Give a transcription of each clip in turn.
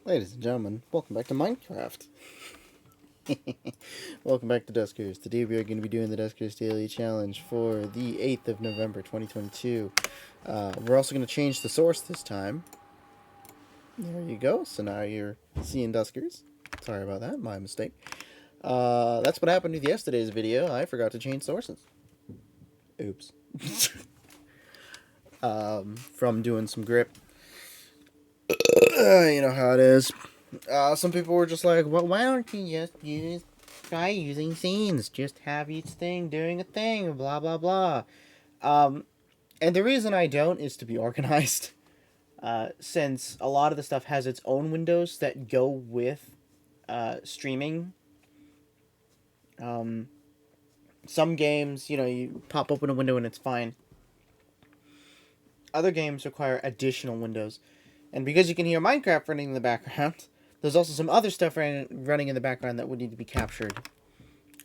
Ladies and gentlemen, welcome back to Minecraft. Welcome back to Duskers. Today we are going to be doing the Duskers Daily Challenge for the 8th of November 2022. We're also going to change the source this time. There you go. So now you're seeing Duskers. Sorry about that, my mistake. That's what happened with yesterday's video. I forgot to change sources. Oops. From doing some grip. You know how it is. Some people were just like, well, why don't you just try using scenes? Just have each thing doing a thing, blah, blah, blah. And the reason I don't is to be organized. Since a lot of the stuff has its own windows that go with streaming. Some games, you pop open a window and it's fine. Other games require additional windows. And because you can hear Minecraft running in the background, there's also some other stuff running in the background that would need to be captured.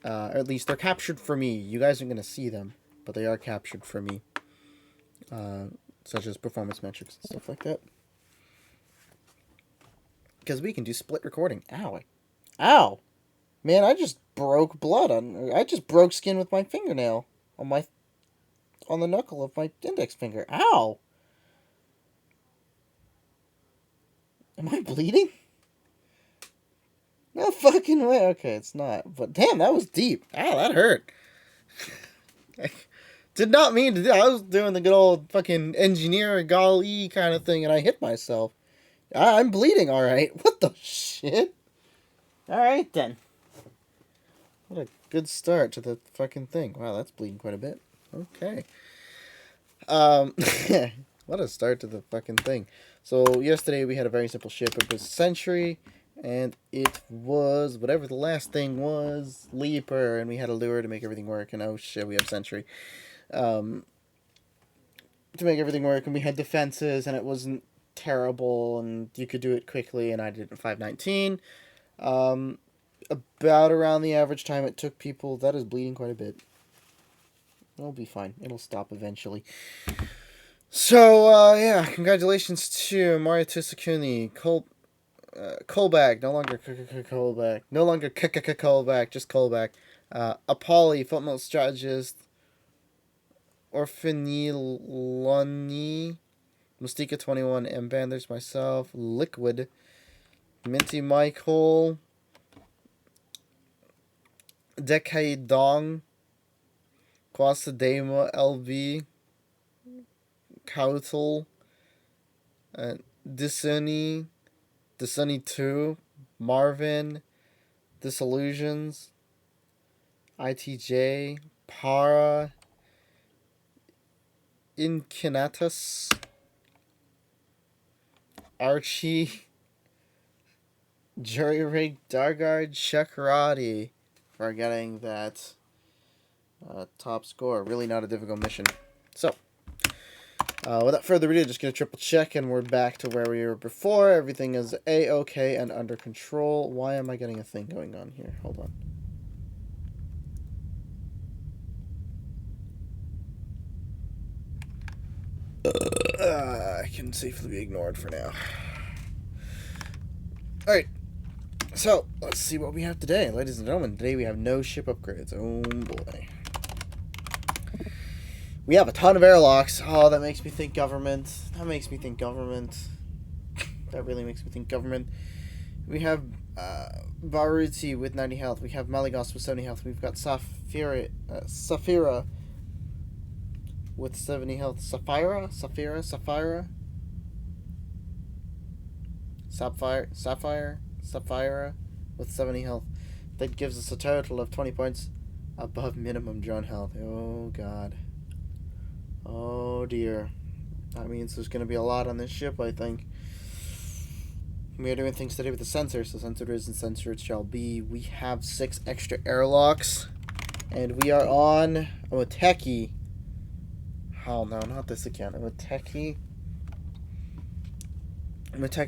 Or at least they're captured for me. You guys aren't going to see them, but they are captured for me. Such as performance metrics and stuff like that. Because we can do split recording. Ow. Ow! Man, I just broke blood I just broke skin with my fingernail on the knuckle of my index finger. Ow! Am I bleeding? No fucking way. Okay, it's not. But damn, that was deep. Ow, that hurt. I did not mean to do. I was doing the good old fucking engineer golly kind of thing, and I hit myself. I'm bleeding, alright. What the shit? Alright then. What a good start to the fucking thing. Wow, that's bleeding quite a bit. Okay. What a start to the fucking thing. So, yesterday we had a very simple ship. It was Sentry, and it was whatever the last thing was, Leaper, and we had a lure to make everything work, and oh shit, we have Sentry. To make everything work, and we had defenses, and it wasn't terrible, and you could do it quickly, and I did it in 5:19. About around the average time it took people. That is bleeding quite a bit. It'll be fine. It'll stop eventually. So, yeah, congratulations to Mario Tsukuni, Kolbag, no longer Kolbag, no longer Kolbag, just Kolbag, Apolly, Footnote Strategist, Orphaniloni, Mystica 21, M-Band, there's myself, Liquid, Minty Michael, Decade Dong, Quasadema LV, Kautal, Disuni 2, Marvin, Disillusions, ITJ, Para, Incinatus, Archie, Jury Rig, Dargard, Shakarati for getting that top score. Really not a difficult mission. So, without further ado, just gonna triple check, and we're back to where we were before. Everything is A-okay and under control. Why am I getting a thing going on here? Hold on. I can safely be ignored for now. Alright, so let's see what we have today. Ladies and gentlemen, today we have no ship upgrades. Oh boy. We have a ton of airlocks. Oh, that makes me think government. That makes me think government. That really makes me think government. We have Baruti with 90 health. We have Malagos with 70 health. We've got Safira with 70 health. Sapphira with 70 health. That gives us a total of 20 points above minimum drone health. Oh god. Oh dear. That means there's going to be a lot on this ship, I think. We are doing things today with the sensors. So sensor is and sensor it shall be. We have 6 extra airlocks. And we are on Oteki. Oh no, not this again. Oteki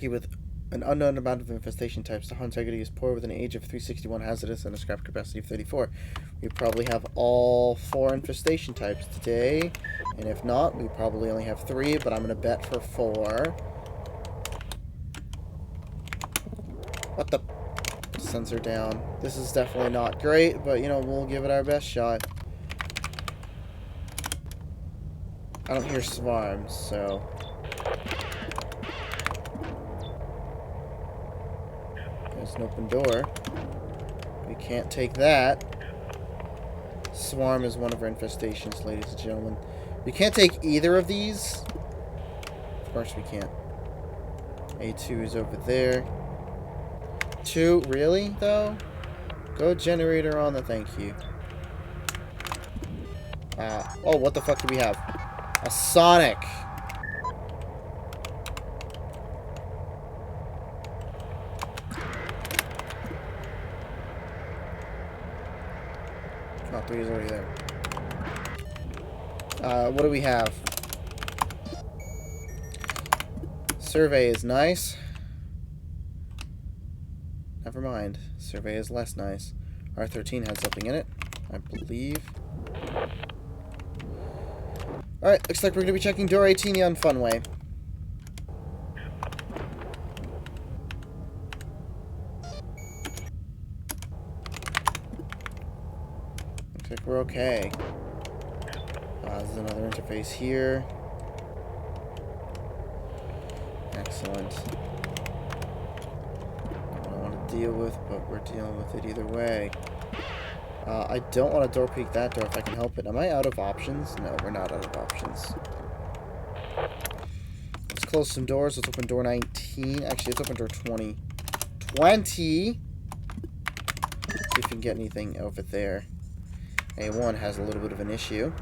with an unknown amount of infestation types. The hull integrity is poor with an age of 361, hazardous, and a scrap capacity of 34. We probably have all 4 infestation types today. And if not, we probably only have 3, but I'm going to bet for 4. What the? Sensor down. This is definitely not great, but, you know, we'll give it our best shot. I don't hear swarms, so... There's an open door. We can't take that. Swarm is one of our infestations, ladies and gentlemen. We can't take either of these. Of course we can't. A2 is over there. 2? Really, though? Go generator on the thank you. Oh, what the fuck do we have? A Sonic! Oh, 3 is already there. What do we have? Survey is nice. Never mind. Survey is less nice. R13 had something in it, I believe. Alright, looks like we're going to be checking door 18 the unfun way. Looks like we're okay. There's another interface here. Excellent. Not what I want to deal with, but we're dealing with it either way. I don't want to door peek that door if I can help it. Am I out of options? No, we're not out of options. Let's close some doors. Let's open door 19. Actually, let's open door 20. 20! See if we can get anything over there. A1 has a little bit of an issue.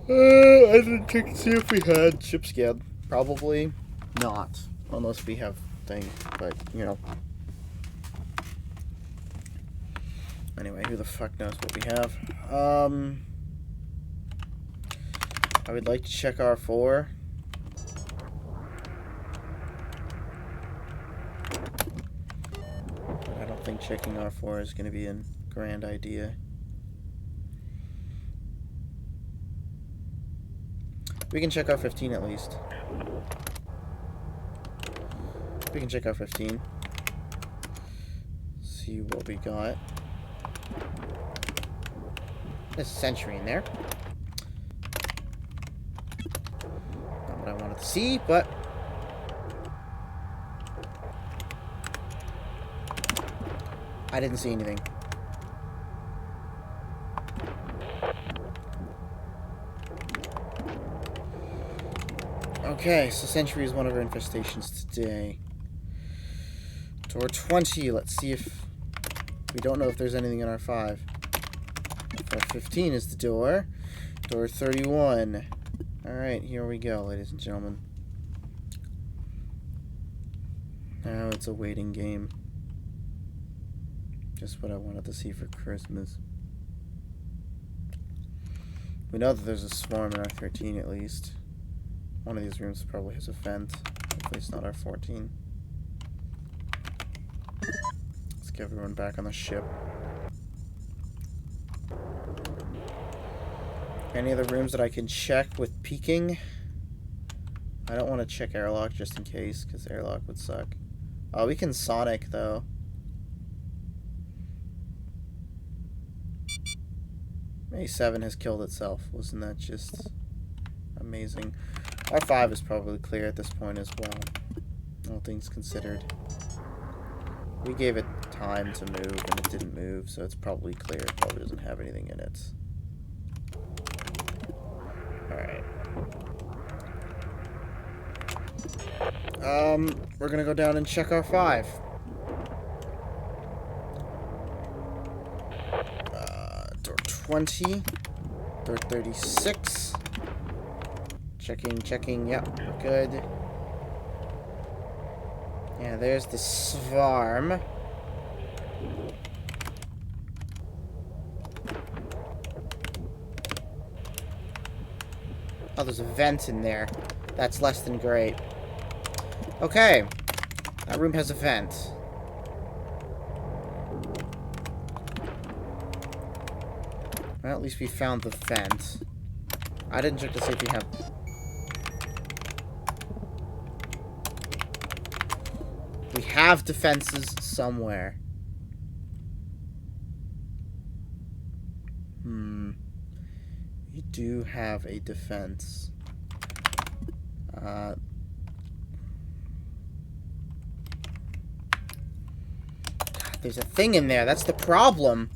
I didn't check to see if we had chip scan. Probably not. Unless we have thing, but, you know. Anyway, who the fuck knows what we have? I would like to check R4. But I don't think checking R4 is going to be a grand idea. We can check out 15 at least. We can check out 15. See what we got. There's a sentry in there. Not what I wanted to see, but... I didn't see anything. Okay, so Sentry is one of our infestations today. Door 20, let's see if... We don't know if there's anything in R5. R15 is the door. Door 31. Alright, here we go, ladies and gentlemen. Now it's a waiting game. Just what I wanted to see for Christmas. We know that there's a swarm in R13 at least. One of these rooms probably has a vent. Hopefully it's not R14. Let's get everyone back on the ship. Any other rooms that I can check with peeking? I don't want to check airlock just in case, because airlock would suck. Oh, we can Sonic, though. A7 has killed itself. Wasn't that just amazing? R5 is probably clear at this point as well. All things considered. We gave it time to move, and it didn't move, so it's probably clear. It probably doesn't have anything in it. Alright. We're gonna go down and check R5. Door 20. Door 36. Checking, yep, we're good. Yeah, there's the swarm. Oh, there's a vent in there. That's less than great. Okay. That room has a vent. Well, at least we found the vent. I didn't check to see if we have... We have defenses somewhere. We do have a defense. There's a thing in there. That's the problem.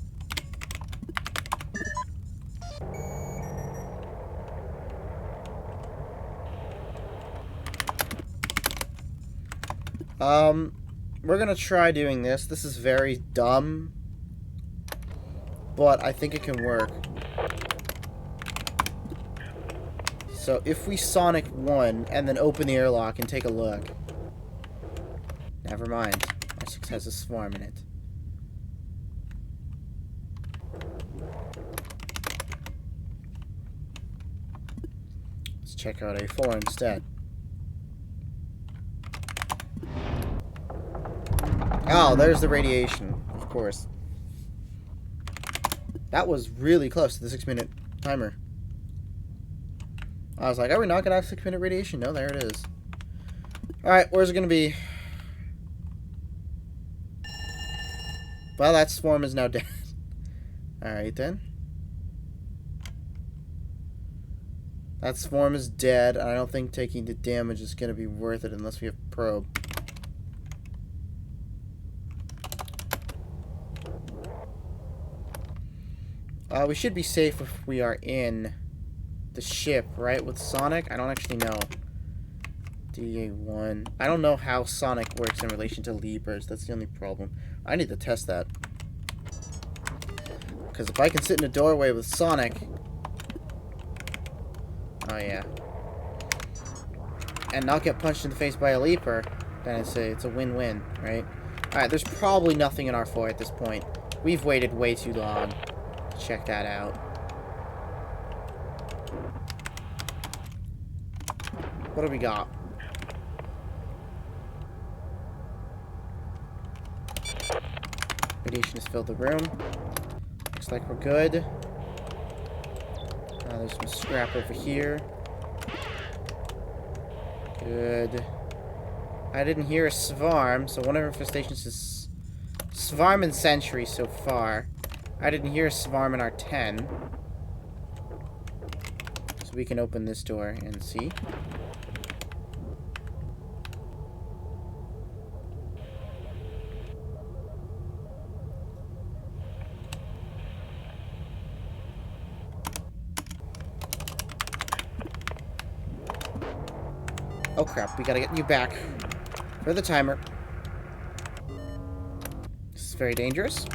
We're gonna try doing this. This is very dumb, but I think it can work. So if we Sonic 1 and then open the airlock and take a look. Never mind. My 6 has a swarm in it. Let's check out A4 instead. Oh, there's the radiation, of course. That was really close to the 6-minute timer. I was like, are we not gonna have 6-minute radiation? No, there it is. Alright, where's it gonna be? Well, that swarm is now dead. Alright then. That swarm is dead. I don't think taking the damage is gonna be worth it unless we have probe. We should be safe if we are in the ship, right? With Sonic? I don't actually know. DA1. I don't know how Sonic works in relation to Leapers. That's the only problem. I need to test that. Because if I can sit in a doorway with Sonic... Oh, yeah. And not get punched in the face by a Leaper, then it's a win-win, right? Alright, there's probably nothing in R4 at this point. We've waited way too long. Check that out. What do we got? Radiation has filled the room. Looks like we're good. There's some scrap over here. Good. I didn't hear a Svarm, so one of our infestations is Svarm and Sentry so far. I didn't hear a Svarm in our 10. So we can open this door and see. Oh crap, we gotta get you back for the timer. This is very dangerous.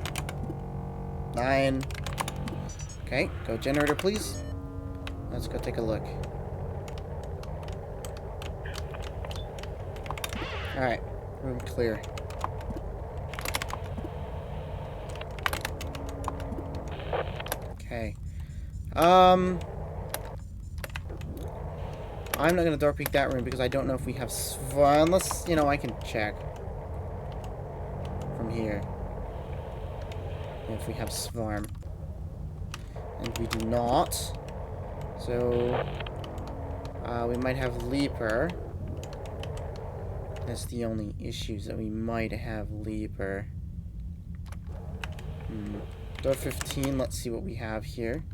9. Okay, go generator, please. Let's go take a look. Alright, room clear. Okay. I'm not gonna door peek that room because I don't know if we have unless, you know, I can check from here if we have Svarm. And we do not. So we might have Leaper. That's the only issues that we might have Leaper. Door 15, let's see what we have here.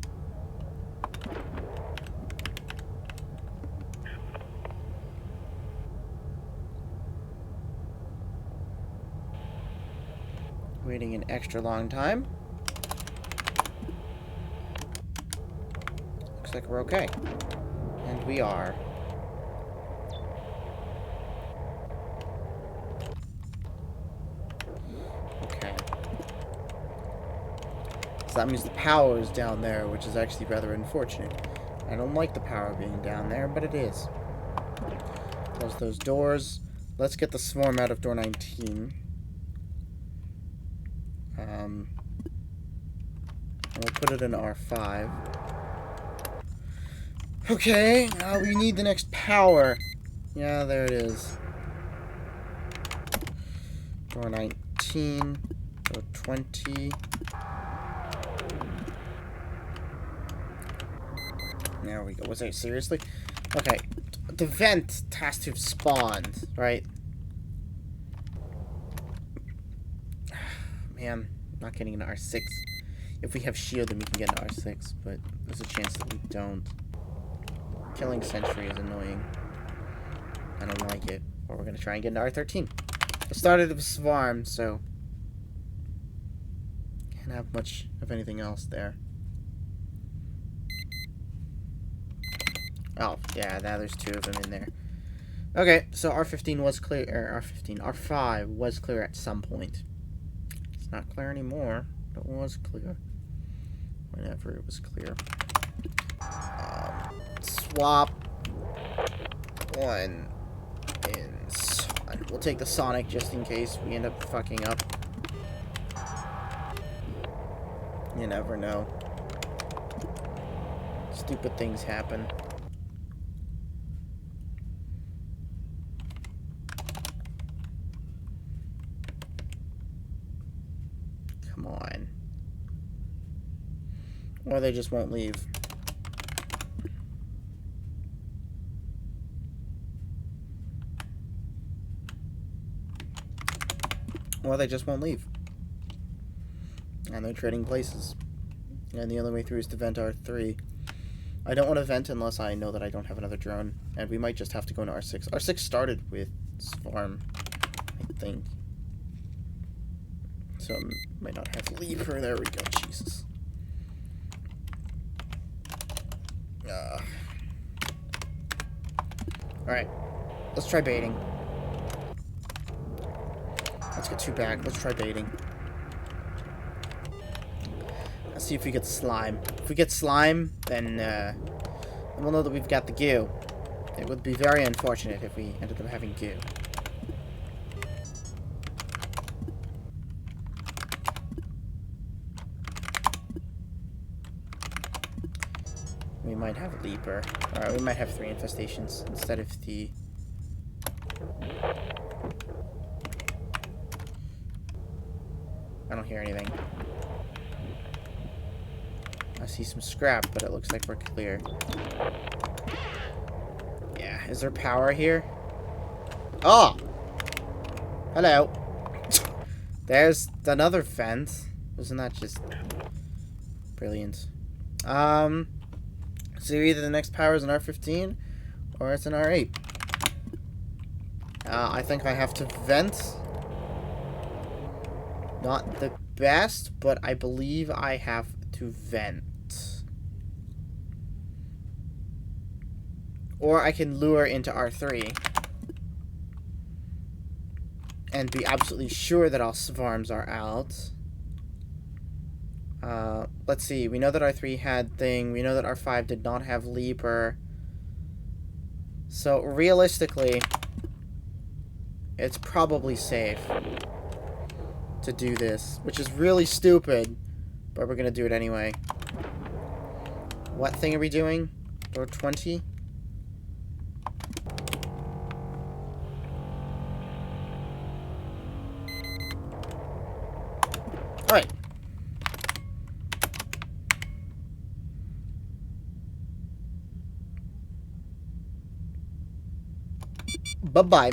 Waiting an extra long time. Looks like we're okay. And we are. Okay. So that means the power is down there, which is actually rather unfortunate. I don't like the power being down there, but it is. Close those doors. Let's get the swarm out of door 19. We'll put it in R5. Okay, we need the next power. Yeah, there it is. Door 19, door 20. There we go. Was it seriously? Okay, the vent has to have spawned, right? man, not getting into R6. If we have shield, then we can get into R6, but there's a chance that we don't. Killing Sentry is annoying. I don't like it. Or we're gonna try and get into R13. I started with Swarm, so can't have much of anything else there. Oh, yeah, now there's two of them in there. Okay, so R15 was clear, or R5 was clear at some point. It's not clear anymore, but it was clear. Whenever it was clear. Swap one in Son. We'll take the Sonic just in case we end up fucking up. You never know. Stupid things happen. Come on. Or they just won't leave. Or they just won't leave. And they're trading places. And the only way through is to vent R3. I don't want to vent unless I know that I don't have another drone. And we might just have to go into R6. R6 started with Swarm, I think. So it might not have Leaper. There we go. Jesus. Alright. Let's try baiting. Let's get two back. Let's try baiting. Let's see if we get slime. If we get slime, then we'll know that we've got the goo. It would be very unfortunate if we ended up having goo. We might have a Leaper. Alright, we might have 3 infestations instead of the... I don't hear anything. I see some scrap, but it looks like we're clear. Yeah, is there power here? Oh! Hello. There's another vent. Isn't that just brilliant? So either the next power is an R15 or it's an R8. I think I have to vent. Not the best, but I believe I have to vent. Or I can lure into R3 and be absolutely sure that all swarms are out. Let's see. We know that R3 had thing. We know that R5 did not have Leaper. So, realistically, it's probably safe to do this, which is really stupid, but we're gonna do it anyway. What thing are we doing? Door 20? Alright. Bye-bye.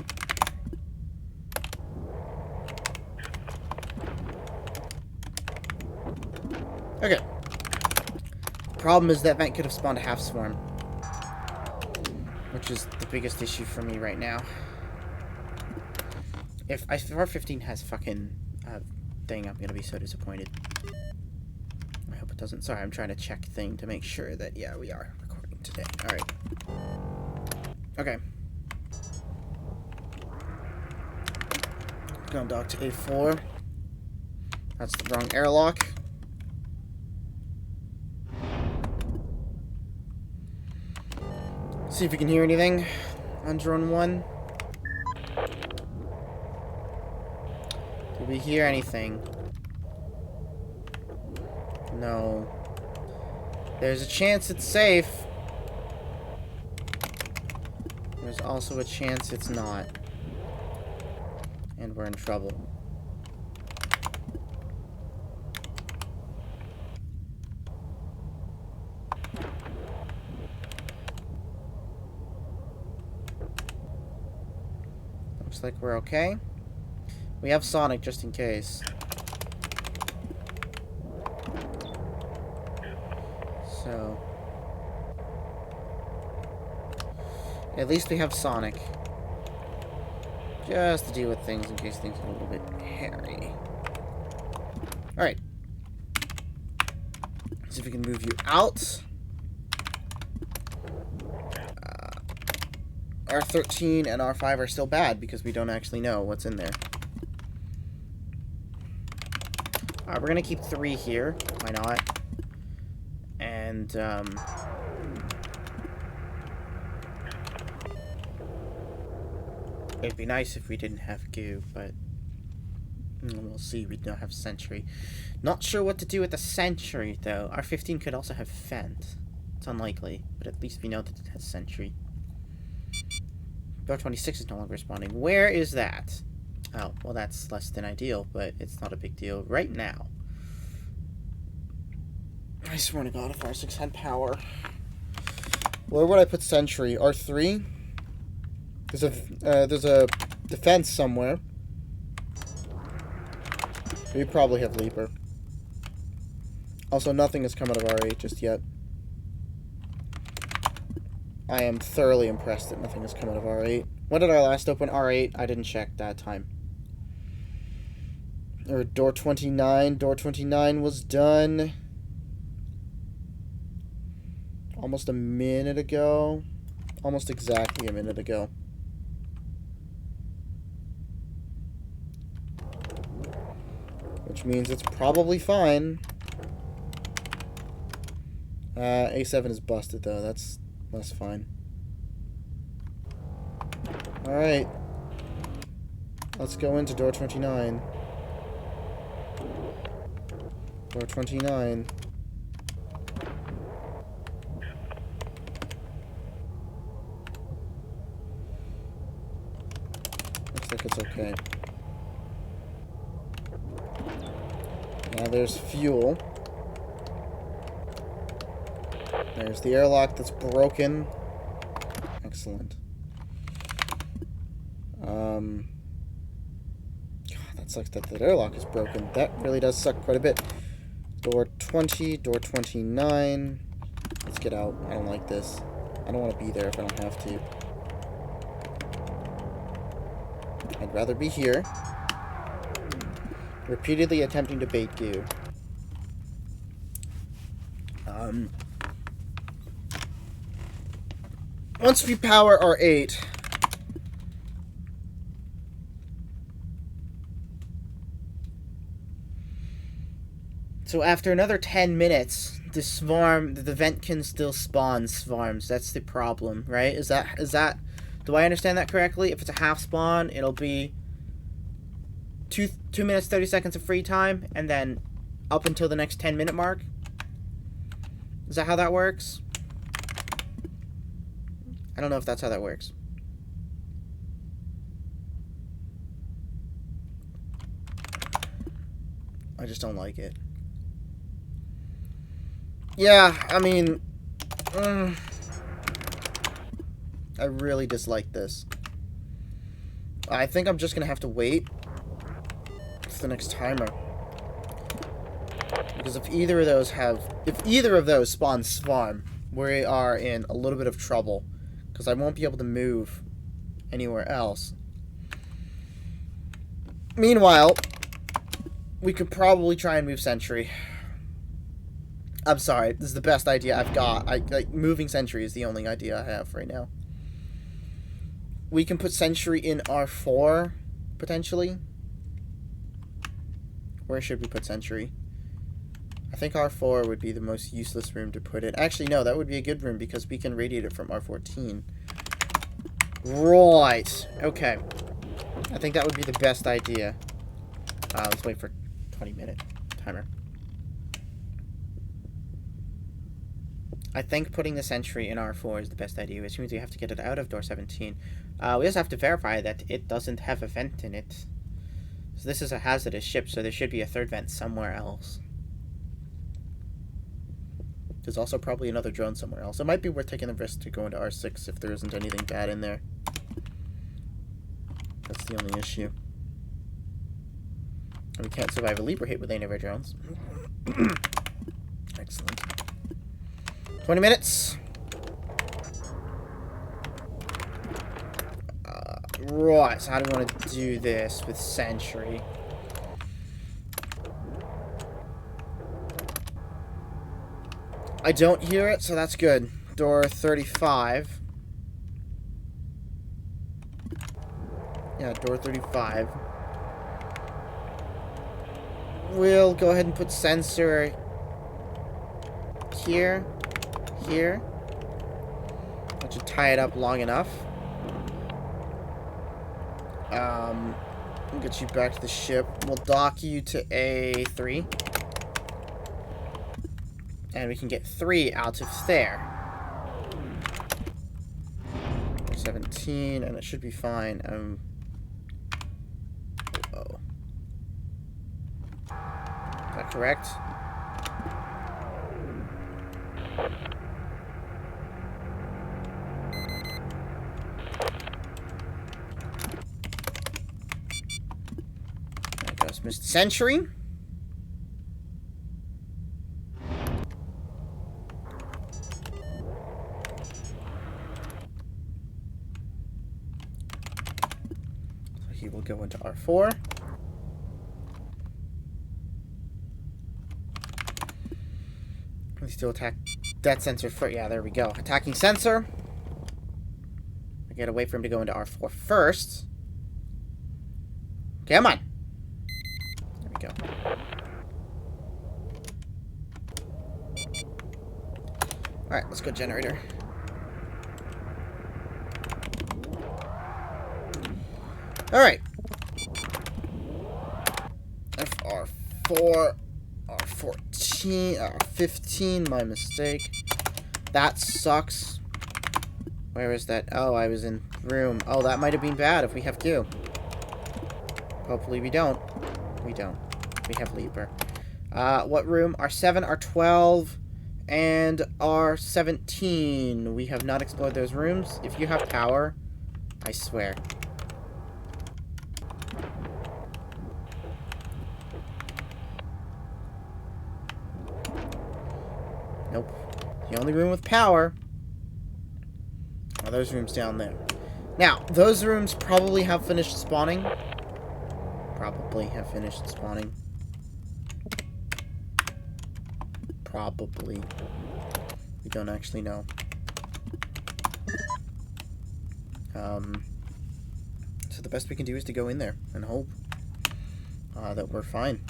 Okay. Problem is that vent could have spawned a half swarm, which is the biggest issue for me right now. If R15 has fucking thing, I'm gonna be so disappointed. I hope it doesn't. Sorry, I'm trying to check thing to make sure that, yeah, we are recording today. Alright. Okay. Gonna dock to A4. That's the wrong airlock. See if we can hear anything on drone 1. Did we hear anything? No. There's a chance it's safe. There's also a chance it's not. And we're in trouble. Looks like we're okay. We have Sonic just in case. So at least we have Sonic. Just to deal with things in case things get a little bit hairy. Alright. See if we can move you out. R13 and R5 are still bad because we don't actually know what's in there. Alright, we're gonna keep 3 here. Why not? And, it'd be nice if we didn't have goo, but we'll see. We don't have sentry. Not sure what to do with the sentry, though. R15 could also have vent. It's unlikely, but at least we know that it has sentry. Door 26 is no longer responding. Where is that? Oh, well, that's less than ideal, but it's not a big deal right now. I swear to God, if R6 had power. Where would I put sentry? R3? There's a defense somewhere. We probably have Leaper. Also, nothing has come out of R8 just yet. I am thoroughly impressed that nothing has come out of R8. When did I last open R8? I didn't check that time. Or door 29. Door 29 was done almost a minute ago. Almost exactly a minute ago. Which means it's probably fine. A7 is busted, though. That's fine. Alright. Let's go into door 29. Door 29. Looks like it's okay. Now there's fuel. There's the airlock that's broken. Excellent. God, that sucks that that airlock is broken. That really does suck quite a bit. Door 20, door 29. Let's get out. I don't like this. I don't want to be there if I don't have to. I'd rather be here. Repeatedly attempting to bait goo. Once we power R8, so after another 10 minutes, the vent can still spawn swarms. That's the problem, right? Is that, do I understand that correctly? If it's a half spawn, it'll be 2 minutes, 30 seconds of free time, and then up until the next 10-minute mark? Is that how that works? I don't know if that's how that works. I just don't like it. Yeah, I mean... I really dislike this. I think I'm just gonna have to wait for the next timer. Because if either of those spawn swarm, we are in a little bit of trouble. Because I won't be able to move anywhere else. Meanwhile, we could probably try and move sentry. I'm sorry, this is the best idea I've got. Moving sentry is the only idea I have right now. We can put sentry in R4, potentially. Where should we put sentry? I think R4 would be the most useless room to put it. Actually, no, that would be a good room because we can radiate it from R14. Right. Okay. I think that would be the best idea. Let's wait for 20-minute timer. I think putting the sentry in R4 is the best idea, which means we have to get it out of door 17. We also have to verify that it doesn't have a vent in it. So this is a hazardous ship, so there should be a third vent somewhere else. There's also probably another drone somewhere else. It might be worth taking the risk to go into R6 if there isn't anything bad in there. That's the only issue. And we can't survive a Leaper hit with any of our drones. Excellent. 20 minutes. Right, so how do we want to do this with Sentry? I don't hear it, so that's good. Door 35. Yeah, door 35. We'll go ahead and put sensor here. Here. That should tie it up long enough. We'll get you back to the ship. We'll dock you to A3. And we can get 3 out of there. 17, and it should be fine. Uh-oh. Is that correct? There goes Mr. Sentry. He will go into R4. Let's still attack that sensor first. Yeah, there we go. Attacking sensor. I gotta wait for him to go into R4 first. Come on. There we go. Alright, let's go generator. Alright. FR4, R14, R15, my mistake. That sucks. Where is that? Oh, I was in room. Oh, that might have been bad if we have Q. Hopefully we don't. We don't. We have Leaper. What room? R7, R12, and R17. We have not explored those rooms. If you have power, I swear. Nope. The only room with power are those rooms down there. Now, those rooms probably have finished spawning. Probably have finished spawning. Probably. We don't actually know. So the best we can do is to go in there and hope that we're fine.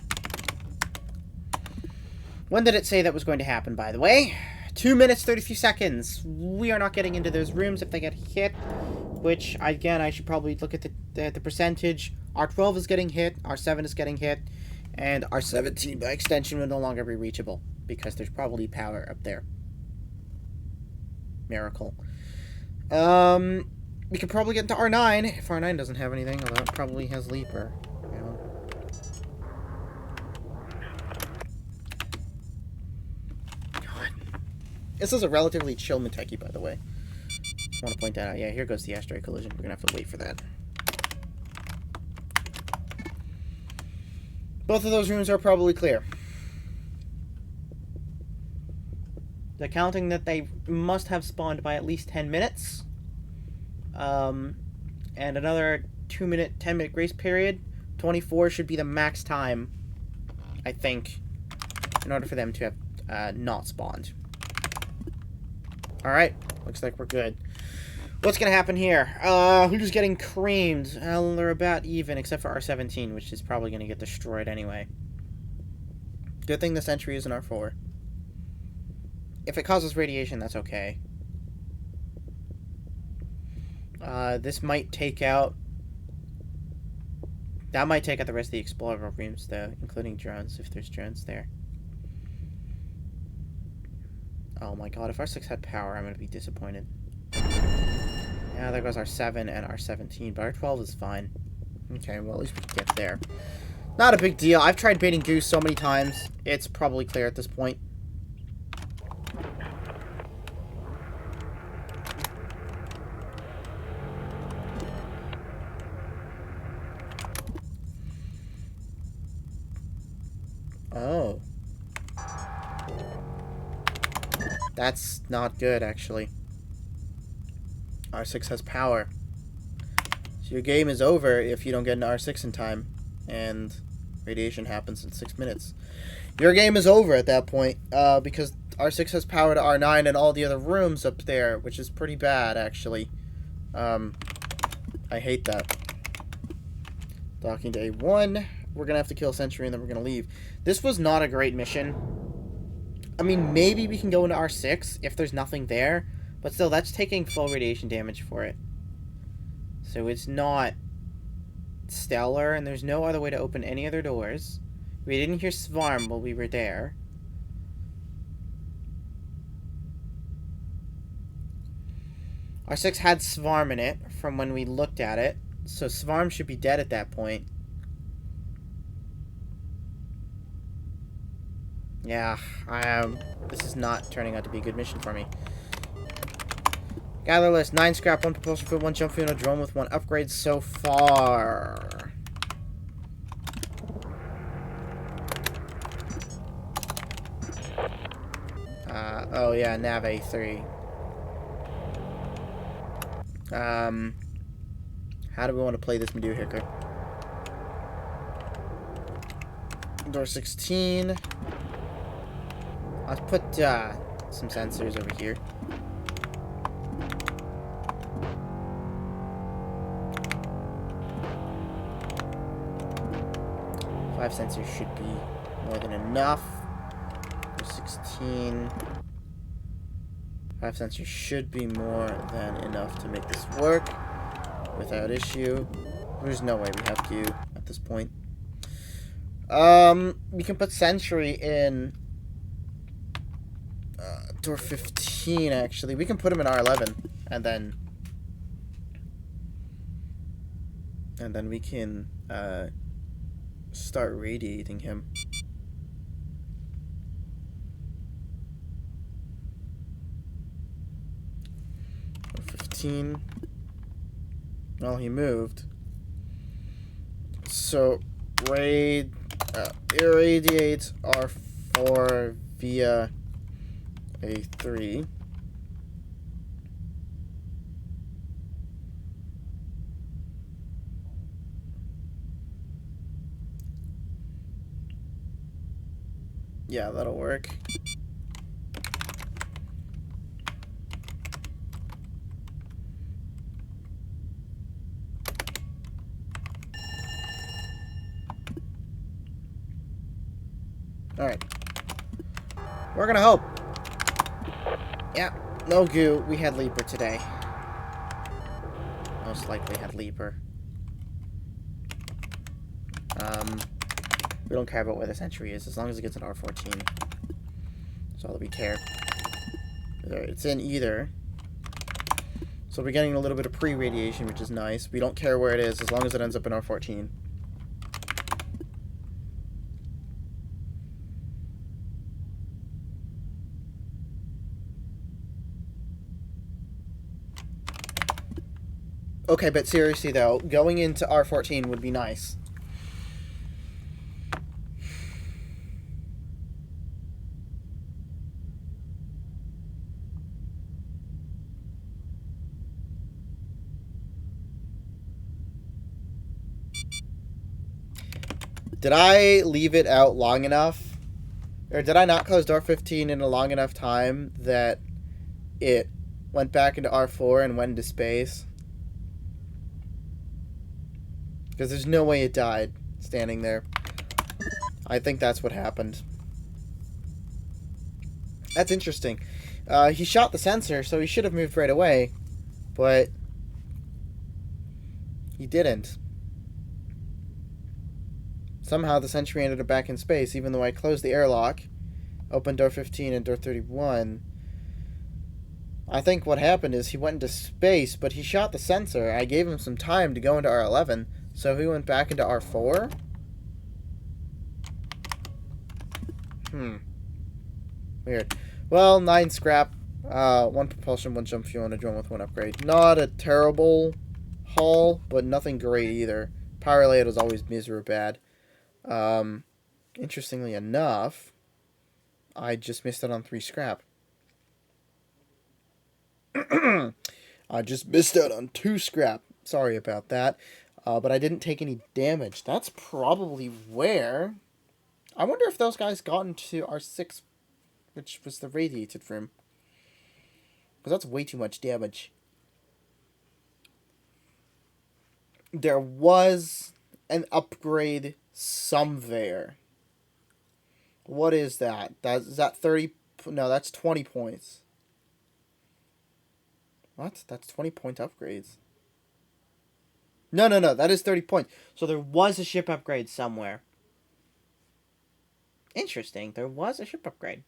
When did it say that was going to happen, by the way? 2 minutes, 33 seconds. We are not getting into those rooms if they get hit. Which, again, I should probably look at the percentage. R12 is getting hit. R7 is getting hit. And R17, by extension, will no longer be reachable. Because there's probably power up there. Miracle. We could probably get into R9. If R9 doesn't have anything, although it probably has Leaper. You know. This is a relatively chill Mateki, by the way. Just want to point that out. Yeah, here goes the asteroid collision. We're going to have to wait for that. Both of those rooms are probably clear. They're counting that they must have spawned by at least 10 minutes. And another 2-minute, 10-minute grace period. 24 should be the max time, I think, in order for them to have not spawned. Alright, looks like we're good. What's gonna happen here? Who's getting creamed? Well, they're about even, except for R17, which is probably gonna get destroyed anyway. Good thing the Sentry is in R4. If it causes radiation, that's okay. This might take out... That might take out the rest of the Explorer rooms, though, including drones, if there's drones there. Oh my god, if R6 had power, I'm gonna be disappointed. Yeah, there goes R7 and R17, but R12 is fine. Okay, well, at least we can get there. Not a big deal. I've tried baiting Goose so many times. It's probably clear at this point. Oh. That's not good, actually. R6 has power. So your game is over if you don't get an R6 in time. And radiation happens in 6 minutes. Your game is over at that point, because R6 has power to R9 and all the other rooms up there, which is pretty bad, actually. I hate that. Docking to A1. We're going to have to kill a sentry and then we're going to leave. This was not a great mission. I mean, maybe we can go into R6 if there's nothing there. But still, that's taking full radiation damage for it. So it's not stellar, and there's no other way to open any other doors. We didn't hear Svarm while we were there. R6 had Svarm in it from when we looked at it. So Svarm should be dead at that point. Yeah, this is not turning out to be a good mission for me. Gather list, 9 scrap, 1 propulsion fuel, 1 jump fuel, and a drone with 1 upgrade so far. Oh yeah, Nav A3. How do we want to play this Medu Hicker? Door 16. Let's put some sensors over here. Five sensors should be more than enough. Door 16. 5 sensors should be more than enough to make this work without issue. There's no way we have Q at this point. We can put sentry in door 15, actually. We can put him in R11, and then we can start radiating him. Door 15. Well, he moved. So irradiate R4 via A3. Yeah, that'll work. Alright. We're gonna hope. Yeah, no goo. We had Leaper today. Most likely had Leaper. We don't care about where the sentry is, as long as it gets an R14. That's all that we care. It's in either. So we're getting a little bit of pre-radiation, which is nice. We don't care where it is, as long as it ends up in R14. Okay, but seriously though, going into R14 would be nice. Did I leave it out long enough? Or did I not close door 15 in a long enough time that it went back into R4 and went into space? Because there's no way it died standing there. I think that's what happened. That's interesting. He shot the sensor, so he should have moved right away. But he didn't. Somehow the sentry ended up back in space, even though I closed the airlock, opened door 15 and door 31. I think what happened is he went into space, but he shot the sensor. I gave him some time to go into R11, so he went back into R4? Weird. Well, 9 scrap, 1 propulsion, 1 jump fuel, and a drone with 1 upgrade. Not a terrible haul, but nothing great either. Power layout is always miserable bad. Interestingly enough, I just missed it on 3 scrap. I just missed out on 2 scrap. Sorry about that. But I didn't take any damage. That's probably where... I wonder if those guys got into our 6, which was the radiated room. Because that's way too much damage. There was an upgrade somewhere. What is that? Is that 30... No, that's 20 points. What? That's 20 point upgrades. No. That is 30 points. So there was a ship upgrade somewhere. Interesting. There was a ship upgrade.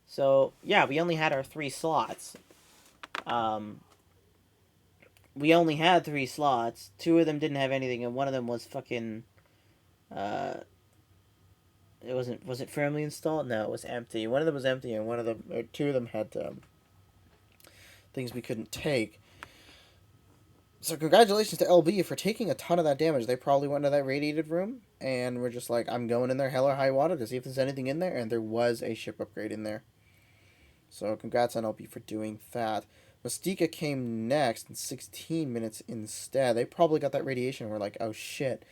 So, yeah, we only had our 3 slots. We only had 3 slots. 2 of them didn't have anything, and one of them was fucking... It wasn't... Was it firmly installed? No, it was empty. One of them was empty, and one of them... Or 2 of them had things we couldn't take. So congratulations to LB for taking a ton of that damage. They probably went into that radiated room, and we're just like, I'm going in there hell or high water to see if there's anything in there, and there was a ship upgrade in there. So congrats on LB for doing that. Mystica came next in 16 minutes instead. They probably got that radiation and were like, oh shit.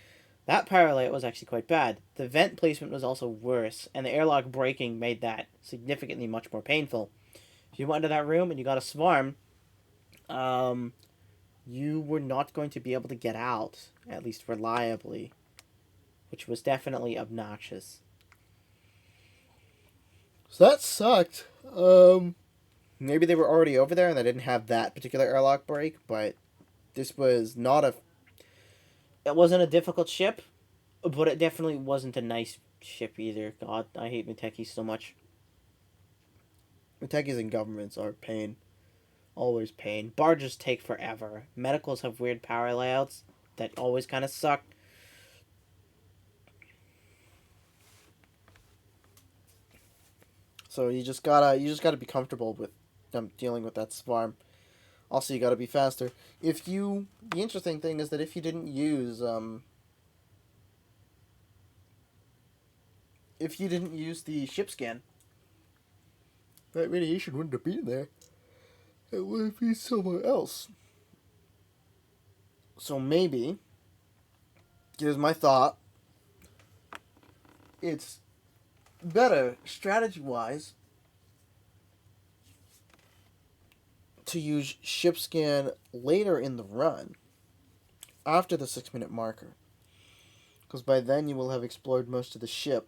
That power layout was actually quite bad. The vent placement was also worse, and the airlock breaking made that significantly much more painful. If you went into that room and you got a swarm, you were not going to be able to get out, at least reliably, which was definitely obnoxious. So that sucked. Maybe they were already over there and they didn't have that particular airlock break, but this was not a... It wasn't a difficult ship, but it definitely wasn't a nice ship either. God, I hate Metekis so much. Metekis and governments are pain. Always pain. Barges take forever. Medicals have weird power layouts that always kind of suck. So you just gotta be comfortable with dealing with that swarm. Also, you gotta be faster. The interesting thing is that if you didn't use the ship scan, that radiation wouldn't have been there. It would be somewhere else. So maybe, here's my thought, it's better, strategy-wise, to use ship scan later in the run, after the 6-minute marker. Because by then you will have explored most of the ship.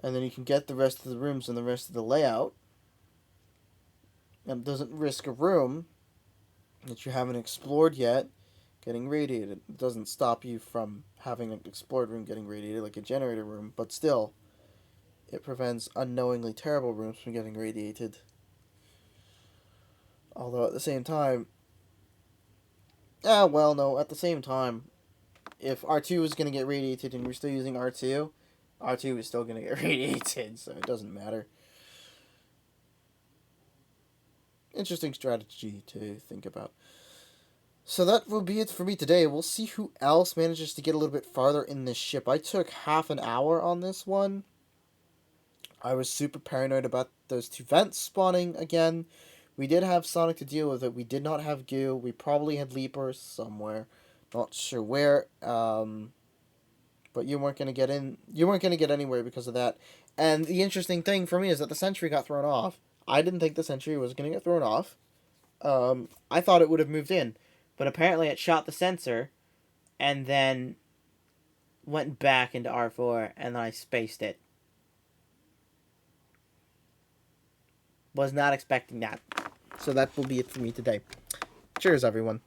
And then you can get the rest of the rooms and the rest of the layout. And it doesn't risk a room that you haven't explored yet getting radiated. It doesn't stop you from having an explored room getting radiated like a generator room, but still, it prevents unknowingly terrible rooms from getting radiated. Although at the same time, at the same time, if R2 is going to get radiated and we're still using R2 is still going to get radiated, so it doesn't matter. Interesting strategy to think about. So that will be it for me today. We'll see who else manages to get a little bit farther in this ship. I took half an hour on this one. I was super paranoid about those 2 vents spawning again. We did have Sonic to deal with it. We did not have Goo. We probably had Leapers somewhere. Not sure where. But you weren't going to get in. You weren't going to get anywhere because of that. And the interesting thing for me is that the sentry got thrown off. I didn't think the sentry was going to get thrown off. I thought it would have moved in. But apparently it shot the sensor and then went back into R4 and then I spaced it. Was not expecting that. So that will be it for me today. Cheers, everyone.